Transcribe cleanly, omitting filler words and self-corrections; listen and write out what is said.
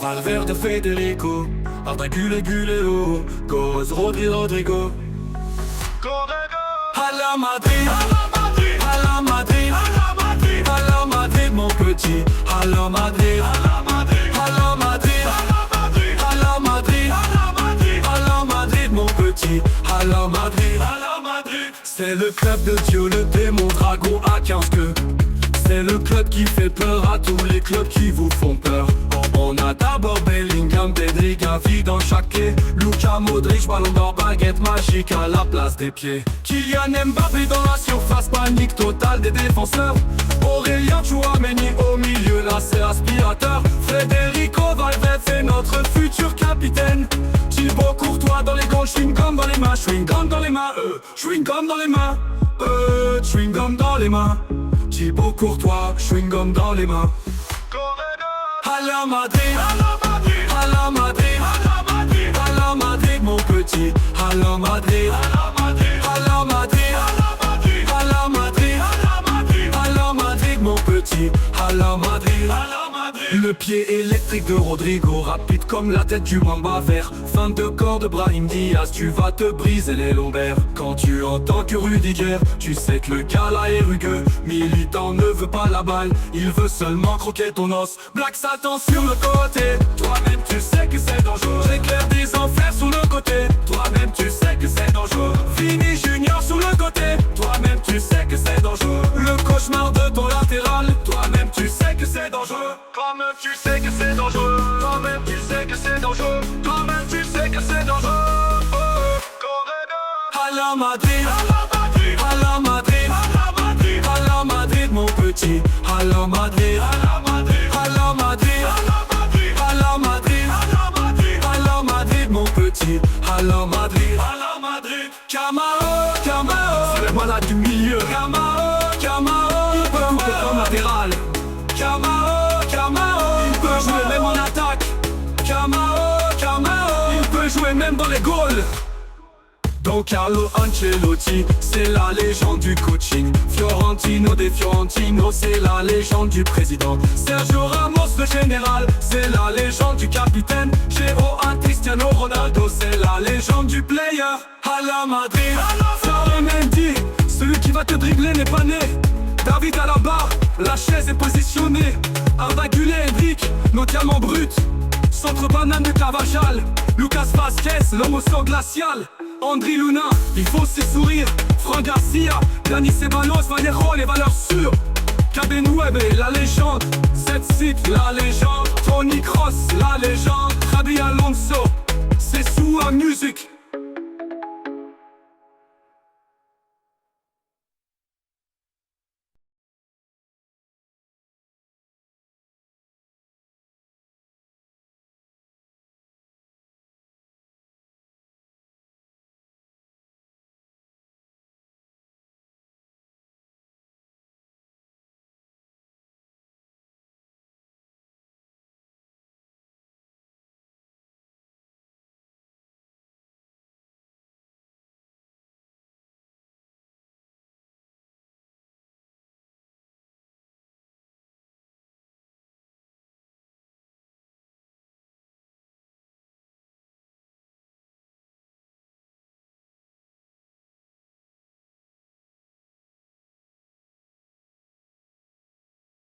Valverde, Federico, Arda Guleo, Goz, Rodrigo. À la Madrid, à la Madrid, à la Madrid, à la Madrid, à la Madrid, mon petit. À la Madrid, à la Madrid, à la Madrid, à la Madrid, à la Madrid, à la Madrid, à la Madrid, mon petit. À la Madrid, à la Madrid. C'est le club de Dieu, le démon dragon à 15 queues. C'est le club qui fait peur à tous les clubs qui vous font peur. On a d'abord Bellingham, Pedri, Gavi dans chaque quai. Luka Modric, ballon d'or, baguette magique à la place des pieds. Kylian Mbappé dans la surface, panique totale des défenseurs. Aurélien Tchouameni au milieu, là c'est aspirateur. Federico Valverde, c'est notre futur capitaine. Thibaut Courtois dans les gants, chewing gum dans les mains, chewing gum dans les mains, chewing gum dans les mains, chewing gum dans les mains. Thibaut Courtois, chewing gum dans les mains. À la Madrid, à la Madrid, à la Madrid, à la Madrid, à la Madrid, mon petit. À la Madrid, à la Madrid, à la Madrid, à la Madrid, à la Madrid, à la Madrid, à la Madrid, mon petit. À la Madrid, à la Madrid. Le pied électrique de Rodrigo, rapide comme la tête du Mamba vert. Fin de corps de Brahim Diaz, tu vas te briser les lombaires. Quand tu entends que Rudiger, tu sais que le gars là est rugueux. Militant ne veut pas la balle, il veut seulement croquer ton os. Black Satan sur le côté, toi-même tu sais que c'est dangereux. J'éclaire des enfers sur le côté, toi-même tu sais que c'est dangereux. Vini Junior sur le côté, toi-même tu sais que c'est dangereux. Le cauchemar de ton latéral, toi-même tu sais que c'est dangereux. Toi-même tu sais que c'est dangereux. Toi-même tu sais que c'est dangereux. Toi-même tu sais que c'est dangereux. À la Madrid, à la Madrid, à la Madrid, à la Madrid, à la Madrid, mon petit. À la Madrid, à la Madrid, à la Madrid, à la Madrid, à la Madrid, à la Madrid, à la Madrid, mon petit. À la Madrid, à la Madrid. Camaro, Camaro, c'est le malade du milieu. Camaro, Camaro, il peut jouer comme latéral. Camaro, Camaro, il peut jouer même en attaque. Camaro, Camaro, il peut jouer même dans les goals. Donc Carlo Ancelotti, c'est la légende du coaching. Fiorentino des Fiorentino, c'est la légende du président. Sergio Ramos le général, c'est la légende du capitaine. G.O.A. Cristiano Ronaldo, c'est la légende du player. À la Madrid, Florent Mendy, celui qui va te dribbler n'est pas né. David Alaba, la chaise est positionnée. Arda Güler, nos diamants bruts. Centre banane de Carvajal. Lucas Vazquez, l'homme au sang glacial. Andri Luna, il faut ses sourires. Franck Garcia, Dani Ceballos, Valero, les valeurs sûres. Cabenwebe, la légende. Zet, la légende. Tony Kroos, la légende. Xabi Alonso, c'est sous la musique.